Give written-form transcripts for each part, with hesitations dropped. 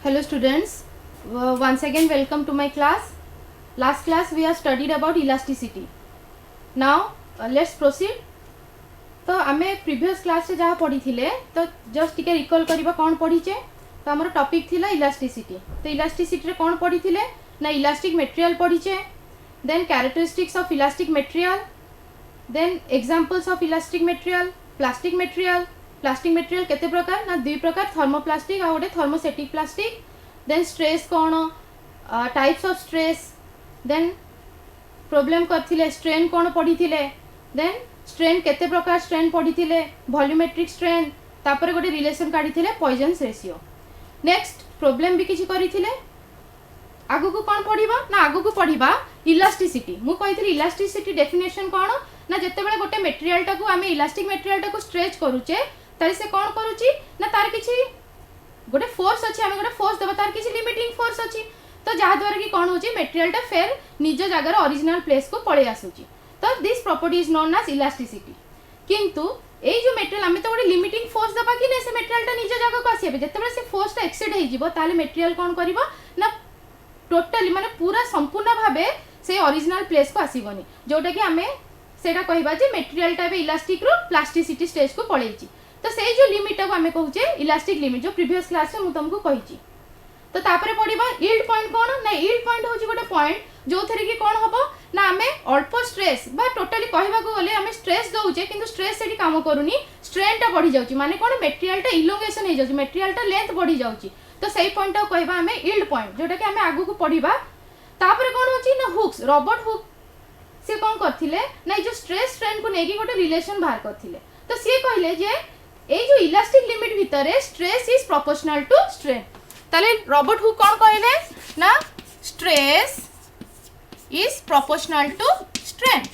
Hello students, once again welcome to my class. Last class we have studied about elasticity. Now let's proceed. तो आमे previous class से जहाँ पढ़ी थिले तो जस्ट टिके रिकॉल करिबा कौन पढ़ीचे तो हमर टॉपिक थिला इलास्टिसिटी. तो इलास्टिसिटी रे कौन पढ़ी थिले ना इलास्टिक मटेरियल पढ़ीचे, then characteristics of elastic material, then examples of elastic material, plastic material. Plastic material केते प्रकार ना दुई प्रकार, थर्मोप्लास्टिक आ गोटे थर्मोसेटिक प्लास्टिक. देन स्ट्रेस कौन, types of stress, then problem करथिले स्ट्रेन कौन पढ़ी थिले, देन स्ट्रेन केते प्रकार स्ट्रेन पढ़ी थिले, वॉल्यूमेट्रिक स्ट्रेन, तापर गोटे रिलेशन काढी थिले पॉइजन्स रेशियो. नेक्स्ट प्रॉब्लम भी किछि करी थिले. आगु को कौन पढ़िबा ना आगु को पढ़िबा इलास्टिसिटी. मु कहिथिली इलास्टिसिटी डेफिनेशन कौन ना जेतेबेले गोटे मटेरियल टाको आमे इलास्टिक मटेरियल टाको स्ट्रेच करूचे तारी से कौन करूची ना तार किछि गोटे फोर्स अछि, आमे गोटे फोर्स देबा तार किछि लिमिटिंग फोर्स अछि. तो जहा द्वारा कि कौन होची मटेरियल टा फेर निज जगह ओरिजिनल प्लेस को पळे आसुची. तो this property is known as elasticity. किंतु ए जो मटेरियल आमे तो गोटे लिमिटिंग फोर्स देबा कि नै से मटेरियल टा निज जगह को आसीबे. जेतेबेले से फोर्स टा एक्सीड हे जिवो ताले मटेरियल कौन करिवो ना टोटली माने पूरा संपूर्ण भाबे से ओरिजिनल प्लेस को आसीबोनी, जोटा कि आमे सेटा कहिबा जे मटेरियल टा बे इलास्टिक रो प्लास्टिसिटी स्टेज को पळेची. तो से जो लिमिट को आमे कहूचे इलास्टिक लिमिट, जो प्रीवियस क्लास में मु तुमको कहिची. तो तापरे पड़िबा यील्ड पॉइंट कोन ना यील्ड पॉइंट होची गोटे पॉइंट जो थरे कि कोन हबो ना आमे अल्प स्ट्रेस बा टोटली कहबा को गले आमे स्ट्रेस दउचे किंतु स्ट्रेस सेठी काम करूनी, स्ट्रेन टा बढ़ी जाउची. माने कोन मटेरियल टा इलोंगेशन हे जाउची, मटेरियल टा लेंथ बढ़ी जाउची. तो सही पॉइंट को कहबा आमे यील्ड पॉइंट, जोटा कि आमे आगु को पढ़िबा. तापरे कोन होची ना हुक्स, रॉबर्ट हुक से कोन करथिले ना जो स्ट्रेस स्ट्रेन को नेकी गोटे रिलेशन बाहर करथिले. तो से कहले जे ए जो इलास्टिक लिमिट भितरे stress is proportional to strain. ताले रॉबर्ट हुक कोन कहले ना stress is proportional to strain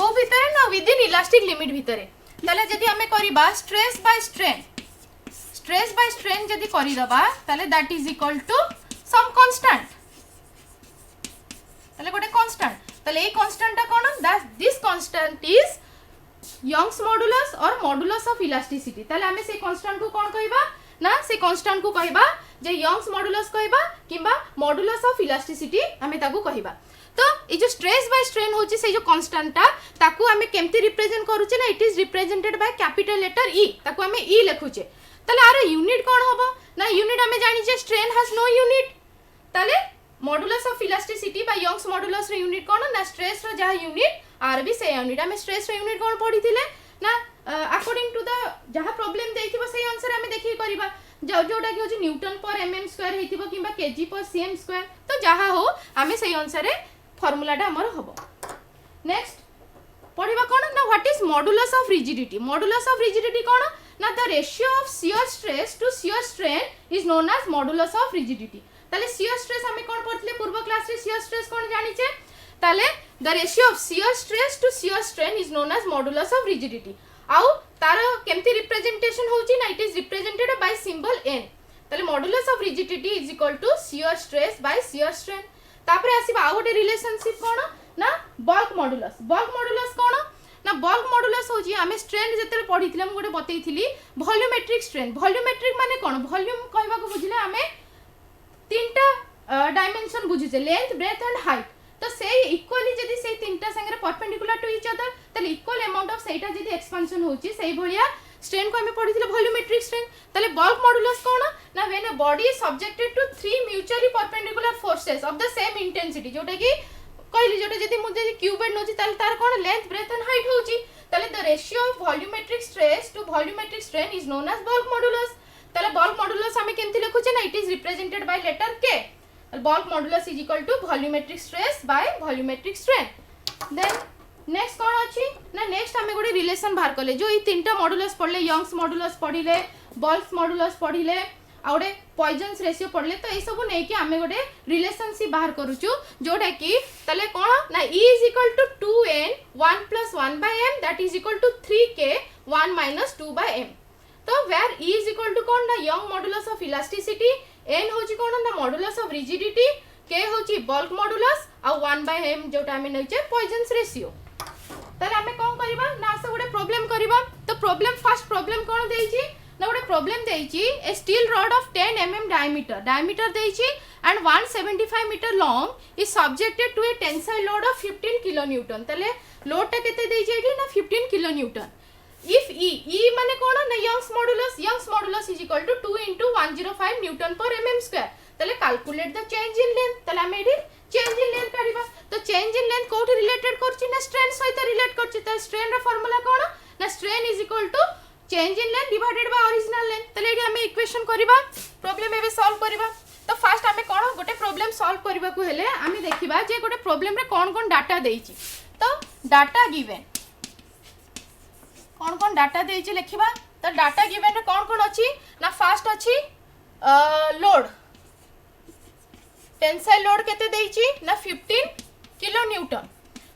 को भितरे ना विद इन इलास्टिक लिमिट भितरे. ताले जदी हमें करिबा स्ट्रेस बाय स्ट्रेन जदी करि दबा ताले that is equal to some constant. ताले गोटे कांस्टेंट, ताले ए कांस्टेंट ता कोन that this constant is Young's modulus और मॉडुलस ऑफ इलास्टिसिटी. ताले हमें से कांस्टेंट को कोन कहबा ना से कांस्टेंट को कहबा जे यंग्स मॉडुलस कहबा किबा मॉडुलस ऑफ इलास्टिसिटी हमें ताकू कहबा. तो ए जो स्ट्रेस बाय स्ट्रेन होची से जो कांस्टेंट ता ताकू हमें केमती रिप्रेजेंट करूचे ना it is represented by capital letter E. ताकू हमें ई लिखुचे. ताले आरो यूनिट कोन होबो ना यूनिट हमें जानि जे स्ट्रेन हैज नो यूनिट. ताले modulus of elasticity by Young's modulus रे यूनिट कोन ना स्ट्रेस रो जहा यूनिट आर भी से यूनिट. हमें स्ट्रेस रो यूनिट कोन पढी थिले ना अकॉर्डिंग टू द जहा प्रॉब्लम देथिबो से आंसर हमें देखि करबा जोटा कि होची न्यूटन पर एमएम स्क्वायर हेतिबो किबा केजी पर सीएम स्क्वायर. तो जहा हो हमें से आंसर फार्मूला टा हमर हबो. नेक्स्ट पढिबा कोन ना what is modulus of rigidity. Modulus of rigidity कोन ना the ratio of shear stress to shear strain is known as modulus of rigidity. ताले शियर स्ट्रेस हमें कोन पढले पूर्व क्लास रे शियर स्ट्रेस कोन जानिचे ताले the ratio of shear stress to shear strain is known as modulus of rigidity. आउ तार केमती रिप्रेजेंटेशन होची ना it is represented by symbol n. ताले modulus of rigidity is equal to shear stress by shear strain. तापरे आसीबा आ गोटे रिलेशनशिप कोन ना बल्क मॉडुलस. बल्क मॉडुलस कोन ना बल्क मॉडुलस होची हमें स्ट्रेन जेते पढिथिले हम गोटे बतैथिली वॉल्यूमेट्रिक स्ट्रेन. वॉल्यूमेट्रिक माने कोन वॉल्यूम कहबा को बुझिले हमें तीनटा डायमेंशन बुझिचे लेंथ ब्रेथ एंड हाइट. तो से इक्वली जदी से तीनटा संगे परपेंडिकुलर टू ईच अदर तले इक्वल अमाउंट ऑफ सेटा जदी एक्सपेंशन होची सही भलिया स्ट्रेन को हमें पढिथिले वॉल्यूमेट्रिक स्ट्रेन. तले बल्क मॉडुलस कोन ना when a body is subjected to three mutually perpendicular forces of the same intensity. जोटा कि कहली जोटा जदी मु जदी क्यूबेड नोची तले तार कोन लेंथ ब्रेथ एंड हाइट होची. तले the ratio of volumetric stress to volumetric strain is known as bulk modulus. तले बल्क मॉडुलस हमें केमती लिखुचे ना it is represented by letter k. Bulk modulus is equal to volumetric stress by volumetric strain. Then next कौन अच्छी ना next हमें गोटे रिलेशन बाहर कले जो ये तीनटा मॉडुलस पढ़ले यंग्स मॉडुलस पढ़िले बल्क मॉडुलस पढ़िले आ गोटे पॉइजन्स रेशियो पढ़ले. तो ये सब नहीं कि हमें गोटे रिलेशनशिप बाहर करूछु जोटा कि तले कौन ना E is equal to 2n 1 plus 1 by m that is equal to 3k 1 minus 2 by m. तो where E is equal to कौन ना Young modulus of elasticity, n होची कोन ना मॉडुलस ऑफ रिजिडिटी, k होची बल्क मॉडुलस आ 1 bye m जोटा हमें नइचे poisons ratio. ताले हमें कोन करबा ना से गोटे प्रॉब्लम करबा. तो प्रॉब्लम फर्स्ट प्रॉब्लम कोन देइची ना गोटे प्रोब्लेम देइछि a steel rod of 10 mm diameter देइछि and 175 meter long is subjected to a tensile load of 15 kilonewton तले लोड टा केते देइछि एठी ना 15 kilonewton if e माने कोन ना Young's modulus is equal to 2 into 105 newton पर mm स्क्वायर तले calculate the change in length तले हम एठी चेंज इन लेंथ काढिबा तो चेंज इन लेंथ कोठी रिलेटेड करछि ना स्ट्रेन सहित रिलेट करछि त स्ट्रेन रा फार्मूला कोन ना strain is equal to change in length divided by original length तले एठी हम इक्वेशन करबा प्रॉब्लम एबे सॉल्व करबा तो फास्ट आमे कोन गोटे प्रॉब्लम सॉल्व करबा को हेले आमे देखिबा जे गोटे प्रॉब्लम रे कोन डाटा देइछि तो डाटा गिवन कोन डाटा देइछि लिखिबा तो डाटा गिवन रे कोन अछि ना फास्ट अछि लोड टेंसाइल लोड केते देइछि ना 15 किलो न्यूटन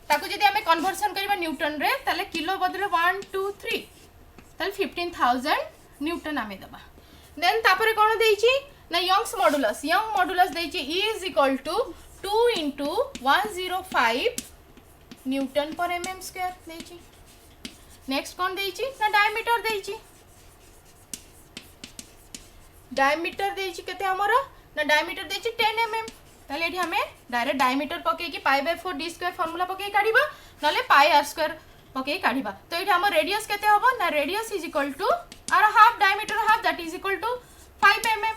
ताको जदी आमे कन्वर्जन करबा न्यूटन रे ताले किलो बदले 1 2 3 ताले 15000 न्यूटन आमे दबा देन तापरे कोन देइछि ना यंग मॉडुलस देइछि E is equal to 2 into 105 newton पर mm स्क्वायर देइछि नेक्स्ट कोन देइछि ना डायमीटर देइछि केते हमरो ना डायमीटर देइछि 10 mm ताले एठी हमें डायरेक्ट डायमीटर पके कि π/4 d स्क्वायर फार्मूला पके काढिबा नले πr स्क्वायर पके काढिबा तो एठी हमर रेडियस केते होबो ना radius is equal to r half diameter half that is equal to 5 mm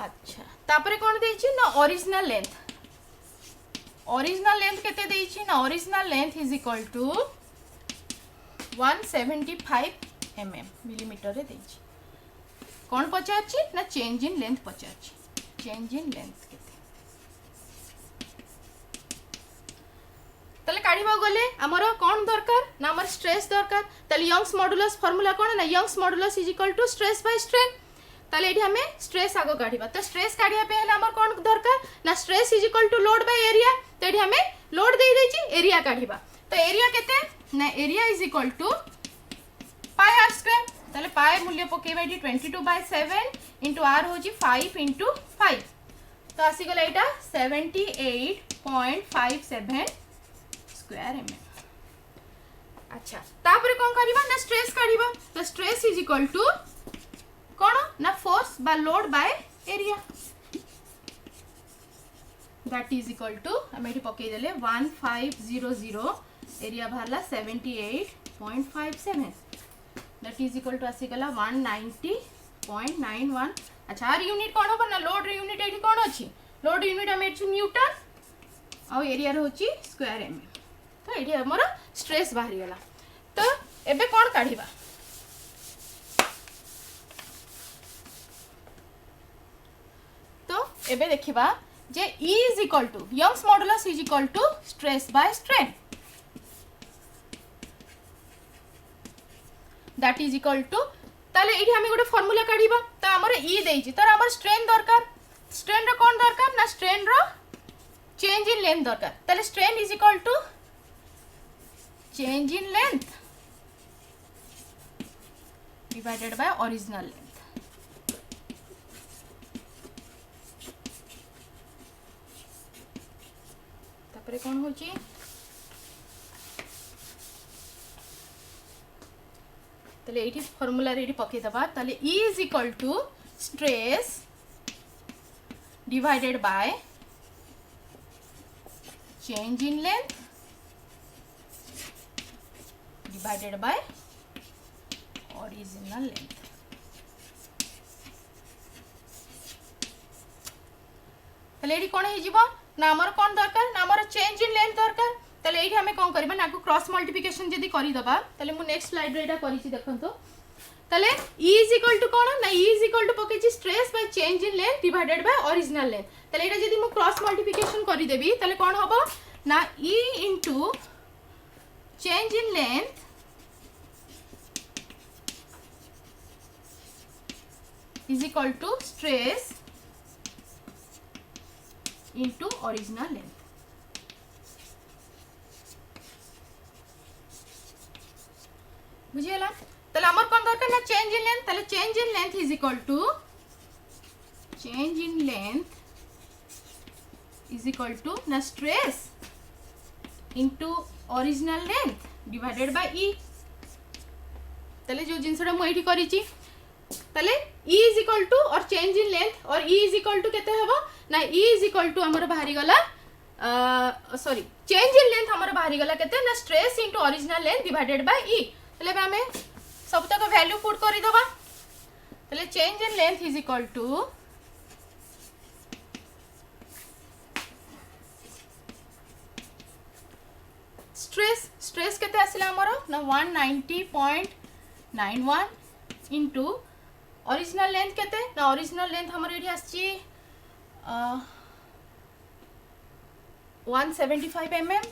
अच्छा तापरे कोन देइछि ना ओरिजिनल लेंथ केते देइछि ना original length is equal to 175 mm millimetre रे देइछि कोन पचाछि ना चेंज इन लेंथ पचाछि चेंज इन लेंथ केते तले काढिबा गले हमरो कोन दरकार ना हमर स्ट्रेस दरकार तले यंग्स मॉडुलस फार्मूला कोन ना Young's modulus is equal to stress by strain ताले एठी हमें स्ट्रेस आगो काढिबा तो स्ट्रेस काढिया पे हला हमर कोन दरकार ना stress is equal to load by area तो एठी हमें लोड देइ दैछि एरिया काढिबा तो एरिया केते ना area is equal to pi are square ताले पाई मूल्य पकेबा एठी 22/7 into r होजी 5 into 5 तो आसी गला एटा 78.57 स्क्वायर mm अच्छा तापरे कोन करिबा ना स्ट्रेस काढिबा तो स्ट्रेस इज इक्वल टू कोन ना फोर्स बा load by area that is equal to हम एठी पके देले 1500 एरिया बाहरला 78.57 दैट इज इक्वल टू आसी गला 190.91 अच्छा आर यूनिट कोन हो ना लोड यूनिट एठी कोन अछि लोड यूनिट हम एठी न्यूटन आ एरिया रे होची स्क्वायर mm तो एठी हमर स्ट्रेस बाहरी गला तो एबे कोन काढिबा तो एबे देखिबा जे E is equal to Young's modulus is equal to stress by strain that is equal to ताले एठी हम गोटे फार्मूला काढिबा तो हमर E देइछि तर हमर स्ट्रेन दरकार स्ट्रेन रो कोन दरकार ना स्ट्रेन रो चेंज इन लेंथ दरकार ताले strain is equal to change in length divided by original length तापरे कोन होची ताले एठी फार्मूला रेडी पके दबा ताले E is equal to stress divided by change in length divided by original length ताले एठी कोन हे जीवो ना हमर कोन दरकार ना हमर चेंज इन लेंथ दरकार ताले एठी हमें कोन करबा ना को क्रॉस मल्टीप्लिकेशन जदी करि दबा ताले मु नेक्स्ट स्लाइड रे एटा करिछि देखंतो ताले E is equal to कोन ना E is equal to पकेछि stress by change in length divided by original length ताले एटा जदी मु क्रॉस मल्टीप्लिकेशन करि देबी ताले कोन होबो ना E into change in length is equal to stress into original length बुझियला ताले हमर कोन दरकार ना चेंज इन लेंथ ताले change in length is equal to change in length is equal to ना stress into original length divided by E ताले जो जिनसटा मु एठी करिची ताले E इज इक्वल टू और चेंज इन लेंथ और E इज इक्वल टू केते हेबो ना E इज इक्वल टू हमर बाहरी गला सॉरी चेंज इन लेंथ हमर बाहरी गला केते ना stress into original length divided bye E ताले हमें सब तक वैल्यू पुट करि दबा ताले change in length is equal to stress केते आसिला हमर ना 190.91 इनटू ओरिजिनल लेंथ केते ना ओरिजिनल लेंथ हमर एठी आछि 175 mm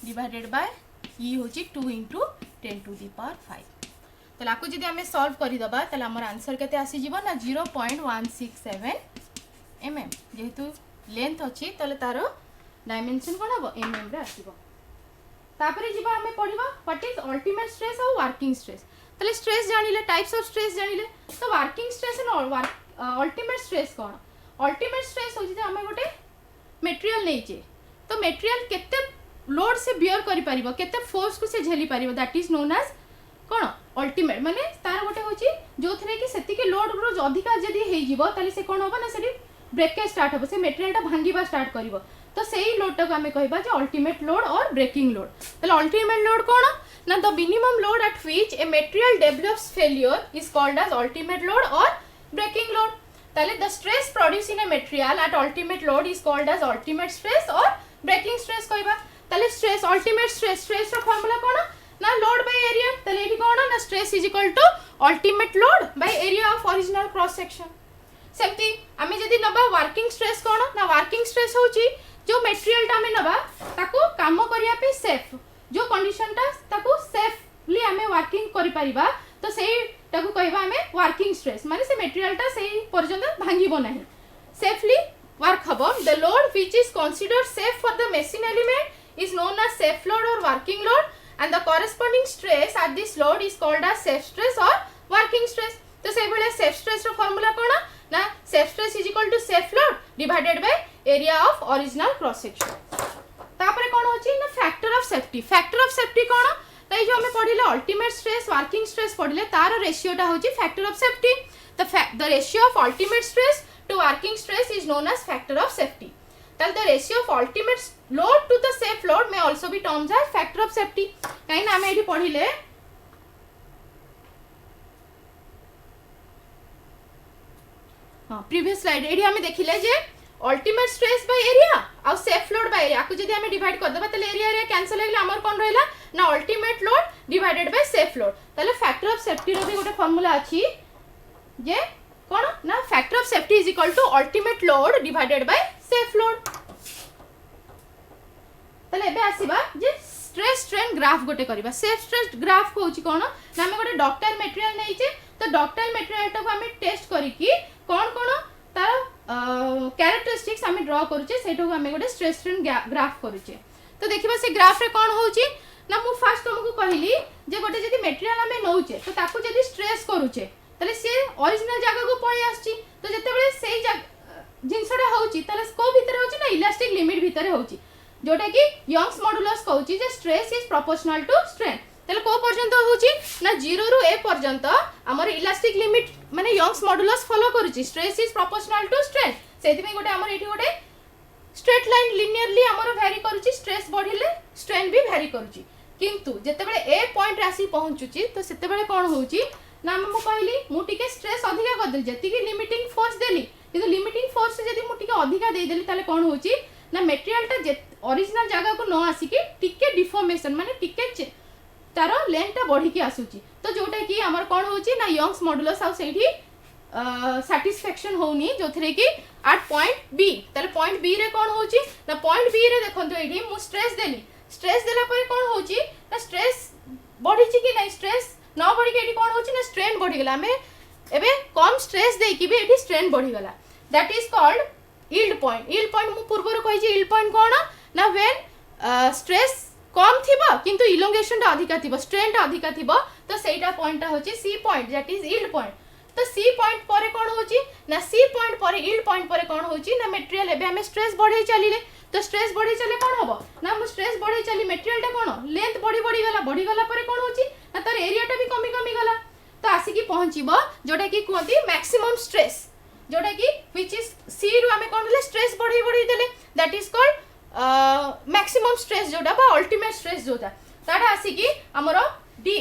डिवाइडेड बाय E होची 2 इनटू 10 टू द पावर 5 तला को जदी हमें सॉल्व करि दबा तला हमर आंसर केते आसी जीवो ना 0.167 mm जेहेतु लेंथ अछि तले तारो डायमेंशन कोन हबो mm रे आसीबो तापरे जीवा हमें पढिबा व्हाट इज अल्टीमेट स्ट्रेस और वर्किंग स्ट्रेस तले स्ट्रेस जानिले टाइप्स ऑफ स्ट्रेस जानिले तो working stress and ultimate stress cone ultimate stress होची जे हमें गोटे मटेरियल नेचे तो मटेरियल केते लोड से बियर करि परिबो केते फोर्स को से झेली परिबो दैट इज नोन एज कोन अल्टीमेट माने तार गोटे होची जो थरे कि सेति के लोड रोज अधिका जदी हेई जीवो ताले से कोन होबो ना सेठी ब्रेकेज स्टार्ट होबो से मटेरियल ता भांगीबा स्टार्ट करिवो तो सही लोड तक हमें कहबा जे ultimate load or breaking load तले अल्टीमेट लोड कोन ना the minimum load at which a material develops failure is called as ultimate load or breaking load तले the stress produce in a material at ultimate load is called as ultimate stress or breaking stress कहबा तले stress ultimate stress रो formula कोन ना load by area तले एठी कोन ना stress is equal to ultimate load by area of original cross section सेमती आमे जदी नबा वर्किंग स्ट्रेस कोन ना वर्किंग स्ट्रेस होची जो मटेरियल टा में नबा ताको काम करिया पे सेफ जो कंडीशन टा ताको सेफली हमें वर्किंग करि परिबा तो सेही ताको कहबा हमें वर्किंग स्ट्रेस माने से मटेरियल टा सेही पर्यंत भांगीबो नाही सेफली वर्क हबो the load which is considered safe for the machine element is known as safe load or working load and the corresponding stress at this load is called as safe stress or working stress तो से बेले safe stress रो formula कोना ना safe stress is equal to safe load divided by area of original cross section तापरे कोन होची ना factor of safety कोन तो जो हमें पढिले ultimate stress working stress पढिले तार रेशियो टा होची factor of safety the ratio of ultimate stress to working stress is known as factor of safety the ratio of ultimate load to the safe load may also be termed as factor of safety काहे ना हमें एठी पढिले हां previous slide एठी हमें देखिले जे ultimate stress by area और safe load by area को जदी हमें डिवाइड कर दबा तले एरिया कैंसिल होइला हमर कोन रहला ना ultimate load divided by safe load तले फैक्टर ऑफ सेफ्टी रो भी गोटे फार्मूला अछि जे कोन ना factor of safety is equal to ultimate load divided by safe load तले एबे आसीबा जे स्ट्रेस स्ट्रेन ग्राफ गोटे करबा सेफ स्ट्रेस ग्राफ को होची कोन ना हमें गोटे डक्टाइल मटेरियल नै छे तो डक्टाइल मटेरियल टा को हमें टेस्ट करी कि कोन कोन तार कैरेक्टरिस्टिक्स हमें ड्रा करूचे सेटो हमें गोटे स्ट्रेस स्ट्रेन ग्राफ करूचे तो देखिबा से ग्राफ रे कोन होची ना मु फर्स्ट तुमको कहली जे गोटे जदी मटेरियल हमें नौचे तो ताको जदी स्ट्रेस करूचे तले से ओरिजिनल जगह को पळे आछी तो जते बेले सेही जिनसडा होची तले को भीतर होची ना इलास्टिक लिमिट भीतर होची जोटा कि यंग्स मॉडुलस कहूची जे stress is proportional to strain तले को पर्यंत होची ना 0 रु a पर्यंत हमर इलास्टिक लिमिट माने यंग्स मॉडुलस फॉलो करूची stress is proportional to strain सेति में गोटे हमर एठी गोटे स्ट्रेट लाइन लिनियरली हमर वेरी करूची स्ट्रेस बढ़िले स्ट्रेन भी वेरी करूची किंतु जते बेले a पॉइंट रासी पहुंचुची तो सेते बेले कोन होची ना मु कहली मु टिके स्ट्रेस अधिका कर देली जति कि लिमिटिंग फोर्स देली किंतु लिमिटिंग फोर्स जदी मु टिके अधिका दे देली ताले कोन होची ना मटेरियल टा ओरिजिनल जगह को न आसी कि टिके डिफॉर्मेशन माने टिके तारो लेंथ टा बढ़ी के आसुची तो जोटा कि हमर कोन होची ना यंग्स मॉडुलस आ सेठी सैटिस्फैक्शन होनी जो थरे कि एट पॉइंट बी ताले पॉइंट बी रे कोन होची ना पॉइंट बी रे देखंतो एठी मु स्ट्रेस देला पर कोन होची ना स्ट्रेस बढ़ी ची कि नै स्ट्रेस न बढ़ी के एठी कोन होची ना स्ट्रेन बढ़ी गेला हमें एबे कम स्ट्रेस दे कि भी एठी स्ट्रेन बढ़ी गेला that is called yield point मु पूर्वर कहि जे यील्ड पॉइंट कोन ना व्हेन स्ट्रेस कम थिबो किंतु इलोंगेशन टा अधिका थिबो स्ट्रेन टा अधिका थिबो तो सेटा पॉइंट टा होची C point that is yield point तो सी पॉइंट परे कोन होची ना सी पॉइंट परे यील्ड पॉइंट परे कोन होची ना मटेरियल एबे हमें स्ट्रेस बढ़े चलिले तो स्ट्रेस बढ़े चले कौन हम ना मु स्ट्रेस बढ़े चली मटेरियल कौन लेंथ बढ़ी गला पर कौन होची ना तार एरिया भी कमी गला तो आसिकी पहुँचब जोटा कि कहते मैक्सिमम स्ट्रेस जोटा कि व्हिच इज सी रु आमे कौन देले स्ट्रेस बढ़ी देले that is called maximum stress जोटा बा अल्टीमेट स्ट्रेस जोटा ताटा आसिकी हमरो डी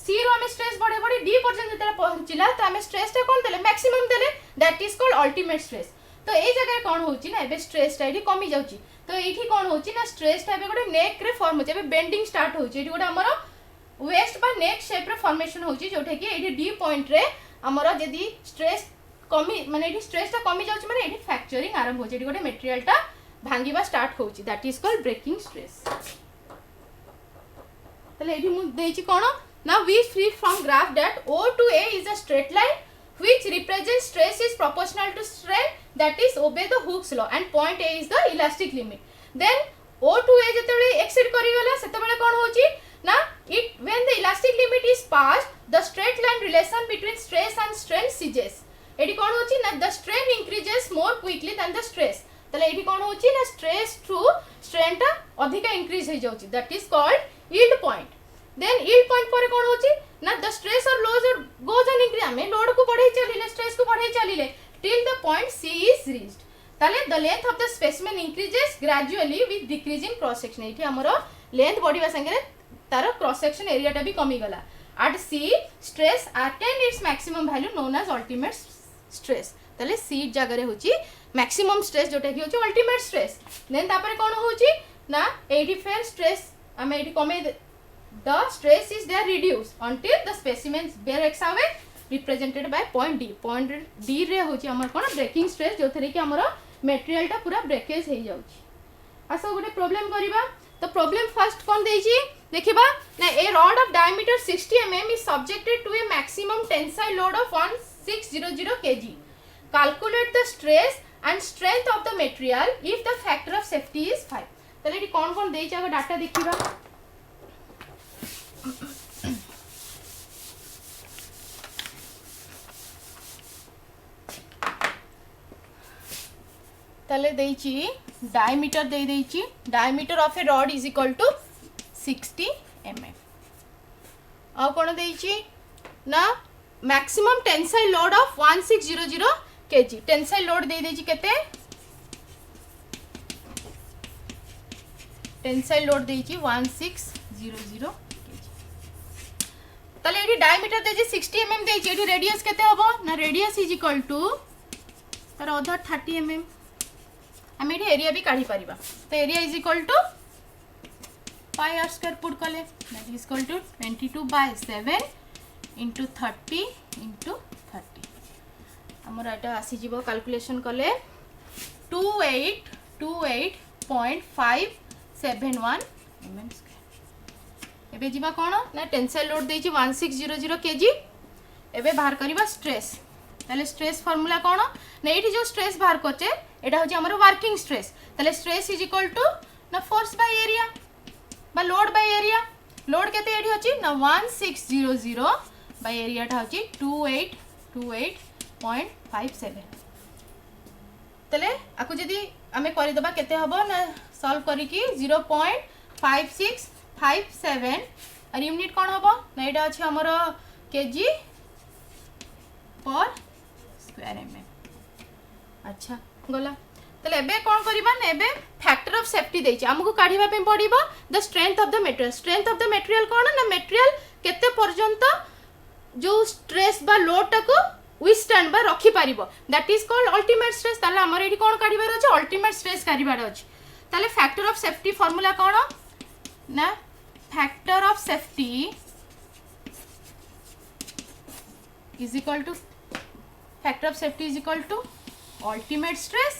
सी रु आमे स्ट्रेस बढ़े डी पर्यंत जेतला पहुँचला तो आमे स्ट्रेस टा कौन देले मैक्सिमम देले that is called ultimate stress तो ए जगह कौन होची ना एबे स्ट्रेस टा एठी कमी जाउची तो एठी कौन होची ना स्ट्रेस टा एबे गोटे नेक रे फॉर्म होची एबे बेंडिंग स्टार्ट होची एठी गोटे हमरो वेस्ट बा नेक शेप रे फॉर्मेशन होची जोठे कि एठी डी पॉइंट रे हमरो जदी स्ट्रेस कमी माने एठी स्ट्रेस टा कमी जाउची माने एठी फ्रैक्चरिंग आरंभ होची एठी गोटे मटेरियल टा भांगीबा स्टार्ट होची that is called breaking stress तले एठी मु देइची कोन now we see from graph that O to A is a straight line which represents stress is proportional to strain that is obey the Hooke's law and point A is the elastic limit then O to A जेतेबेले exceed करि गला सेतेबेले कोन होची ना it when the elastic limit is passed the straight line relation between stress and strain ceases एठी कोन होची ना the strain increases more quickly than the stress तले एठी कोन होची ना stress to strain टा अधिक increase हो जाउची that is called yield point then yield point पर कोन होची ना the stress or load goes on increase हमें लोड को बढ़ाई चलिले स्ट्रेस को बढ़ाई चलिले till the point C is reached ताले the length of the specimen increases gradually with decrease in cross section एठी हमरो लेंथ बढ़िबा संगे तार क्रॉस सेक्शन एरिया टा भी कमी गला at C stress attained its maximum value known as ultimate stress ताले C जगह रे होची मैक्सिमम स्ट्रेस जोटा कि होची अल्टीमेट स्ट्रेस देन तापर कोन होची ना एठी फेर स्ट्रेस हमें एठी कमे the stress is there reduced until the specimens breaks away represented by point D रे होची हमर कोन ब्रेकिंग स्ट्रेस जोथरे कि हमर मटेरियल टा पूरा ब्रेकेज हे जाउची आसो गोटे प्रॉब्लम करिबा तो प्रॉब्लम फर्स्ट कोन देइची देखिबा ना a rod of diameter 60 mm is subjected to a maximum tensile load of 1600 kg calculate the stress and strength of the material if the factor of safety is 5 तले eighty कोन देइची आगो data देखिबा तले देइची diameter दे देइची diameter of a rod is equal to 60 mm आ कोन देइची ना maximum tensile load of 1600 kg tensile load दे देइची केते टेंसाइल लोड देइची 1600 तले एठी डायमीटर देइची 60 mm देइची एठी रेडियस केते हबो ना रेडियस इज इक्वल टू तार अदर 30 mm हम एठी एरिया भी काढी परिबा तो area is equal to pi are square put कले that is equal to 22/7 into 30 into 30 हमर एटा आसी जीवो कैलकुलेशन कले 28.571 mm एबे जीवा कोन ना टेंसाइल लोड देइची 1600 kg एबे बाहर करिबा स्ट्रेस ताले स्ट्रेस फार्मूला कोन ना एठी जो स्ट्रेस बाहर करचे एटा होची हमर वर्किंग स्ट्रेस ताले स्ट्रेस इज इक्वल टू ना फोर्स बाय एरिया बा लोड बाय एरिया लोड केते एठी होची ना 1600 बाय एरिया टा होची 2828.57 तले आकु जदी हमें करि दबा केते हबो ना सॉल्व करी की 0.5657 और यूनिट कौन हम ना यहाँ अच्छे आमर केजी पर स्क्वायर mm अच्छा गला तले एबे कौन करबा ना एबे फैक्टर ऑफ सेफ्टी देछि हमकु काढिबा पे पड़िबो the strength of the material कौन ना मटेरियल केते पर्यंत जो स्ट्रेस बा लोड टाको विथस्टैंड बा रखी पारिबो that is called ultimate stress ताले हमर एठी कौन काढिबार अछि अल्टीमेट स्ट्रेस काढिबार अछि ताले फैक्टर ऑफ सेफ्टी फार्मूला कौन ना factor of safety is equal to ultimate stress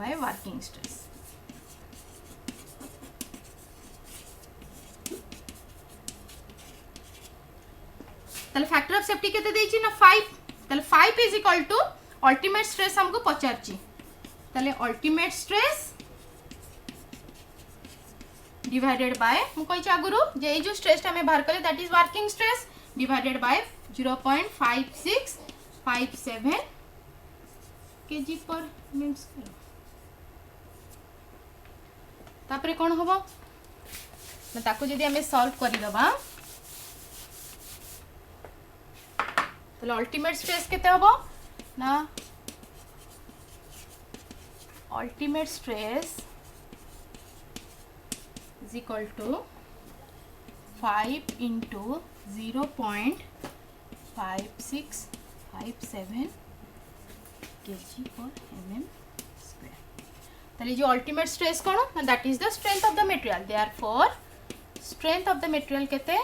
by working stress ताले फैक्टर ऑफ सेफ्टी केते देछि ना 5 ताले 5 is equal to ultimate stress हमको पचारछि ताले अल्टीमेट स्ट्रेस डिवाइडेड बाय मु कहि आगुरु जे जो स्ट्रेस टा में बाहर करले that is working stress divided by 0.5657 kg per mm square तापरे कौन होबो ना ताको जदि हमें सॉल्व करि दबा तो अल्टीमेट स्ट्रेस केते होबो ना ultimate stress is equal to 5 into 0.5657 kg per mm square. ताले जो ultimate stress cone that is the strength of the material therefore strength of the material केते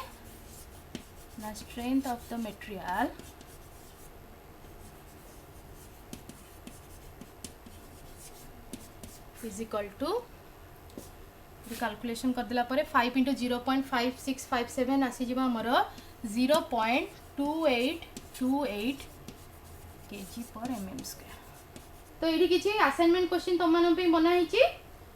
ना strength of the material is equal to calculation कर दिला परे 5 into 0.5657 आसी जीवा हमर 0.2828 kg per mm square. तो ये किसी असाइनमेंट क्वेश्चन तुम मन पे बना हिची.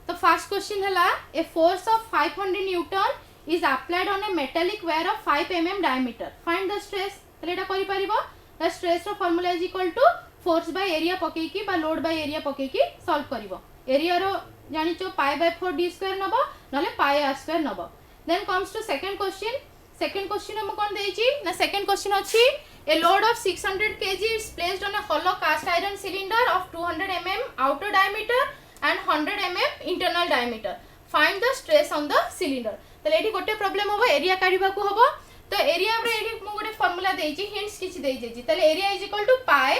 तो फर्स्ट क्वेश्चन हला a force of 500 newton is applied on a metallic wire of 5 mm diameter find the stress. तो एटा करि परिबो द स्ट्रेस रो formula is equal to force by area पके की बा लोड बाय एरिया पके की सॉल्व करिवो. एरिया रो जानिचो π/4d स्क्वायर नबो नले πr स्क्वायर नबो. Then comes to second question. Second question हम कोन देइची ना सेकंड क्वेश्चन अछि a load of 600 kg is placed on a hollow cast iron cylinder of 200 mm outer diameter and 100 mm internal diameter. Find the stress on the cylinder. तले एठी गोटे problem होबो area काढिबा को होबो. तो एरिया रे एठी मु गोटे फार्मूला देइची हिंट्स किछि देइ जेजी. तले area is equal to pi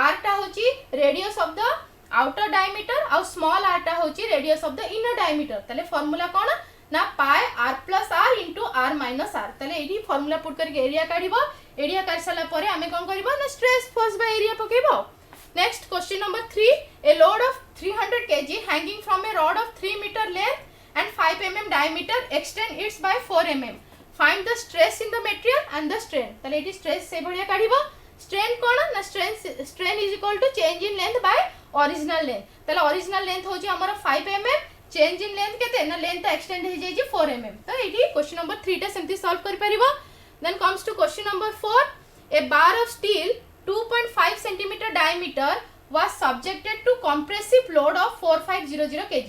r टा होची radius of the outer diameter और स्मॉल r टा होची radius of the inner diameter. तले फार्मूला कोन ना pi r plus r into r minus r. तले एठी फार्मूला पुट करके एरिया काढिबो. एरिया काढ साला परे हमें कोन करबो ना स्ट्रेस फोर्स बाय एरिया पकेबो. Next question number 3 a load of 300 kg hanging from a rod of 3 meter length and 5 mm diameter extend its by 4 mm. Find the stress in the material and the strain. तले एठी stress से भलिया काढिबो. Strain कोन ना strain is equal to change in length by original length. तले original length होची हमर 5 mm change in length केते ना लेंथ एक्सटेंड हो जाई 4 mm. तो एठी क्वेश्चन नंबर 3 टा सेमती सॉल्व कर परिबो. Then comes to question number 4. A bar of steel 2.5 cm diameter was subjected to compressive load of 4500 kg.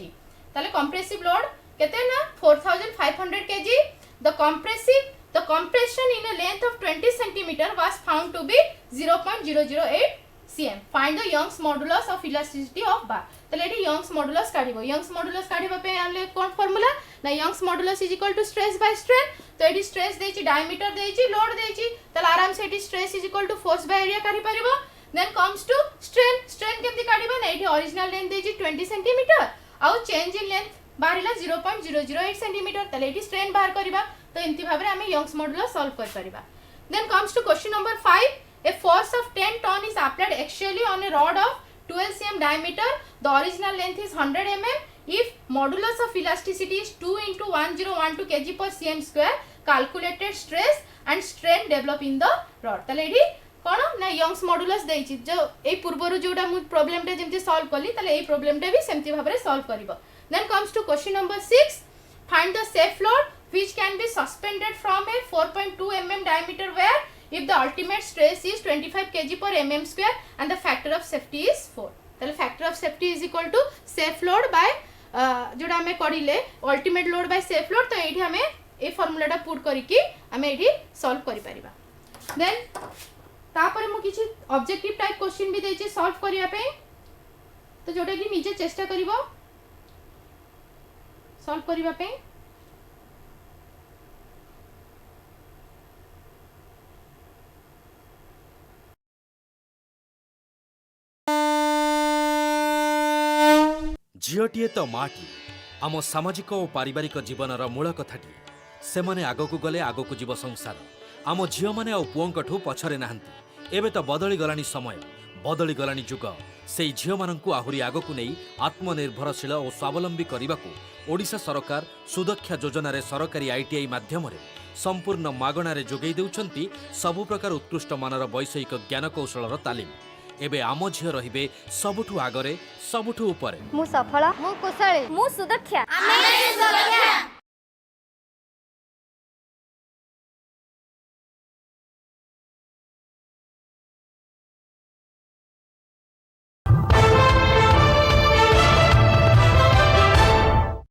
ताले compressive load केते ना 4500 kg. The compression in a length of 20 cm was found to be 0.008 cm. Find the Young's modulus of elasticity of bar. ताले एठी Young's modulus काढिबो. Young's modulus काढिबा पे हमले कोन formula ना Young's modulus is equal to stress by strain. तो एटी stress देछि diameter देछि load देछि तले आराम से एटी stress is equal to force by area काढी परिबो. देन कम्स टू स्ट्रेन केमति काढिबो ना एटी ओरिजिनल लेंथ देछि 20 सेंटीमीटर आउ चेंज इन लेंथ बाहरिला 0.008 सेंटीमीटर तले एटी स्ट्रेन बाहर करबा. तो एंति भाबरे हमें यंग्स मॉडुलस सॉल्व कर परिबा. Then comes to question number 5. A force of 10 ton is applied axially on a rod of 12 cm diameter. The original length is 100 mm. If modulus of elasticity is 2 into 1012 kg per cm square, calculated stress and strain develop in the rod. तले एठी कोन ना Young's modulus देछि जो ए पूर्वरु जोडा मु problem टा जेमति solve करली तले ए प्रॉब्लम टा भी सेमति भाबरे सॉल्व करिवो. Then comes to question number 6. Find the safe load which can be suspended from a 4.2 mm diameter wire if the ultimate stress is 25 kg per mm square and the factor of safety is 4. तले factor of safety is equal to safe load by जोडा हमें करिले ultimate load bye safe load. तो एठी हमें ए formula टा put करिकि हमें एठी सॉल्व करि परिबा. देन तापर मु किछि ऑब्जेक्टिव टाइप क्वेश्चन भी देछि सॉल्व करिया पे. तो जोडा कि निजे चेष्टा करिवो सॉल्व करिवा पे. झीटीए तो माटी आम सामाजिक और पारिवारिक जीवनर मूल कथाटी से माने आगकू गले आगकू जीव संसार. आम झील मैंने आ पुओंकठू पछरे नाहांती. एबे तो बदली गलानी समय बदली गलानी जुग. से झील माननकू आहुरी आगकू नहीं आत्मनिर्भरशील और स्वावलंबी करने ओडिशा सरकार सुदक्षा योजन सरकारी ITI माध्यम संपूर्ण मागणार जोगई देउछंती सबु प्रकार उत्कृष्ट मानर वैषयिक ज्ञान कौशलर तालीम. एबे आम झील रहिबे सबुठू आगरे सबुठू उपरे. मु सफल मु कुशली मु सुदक्षा.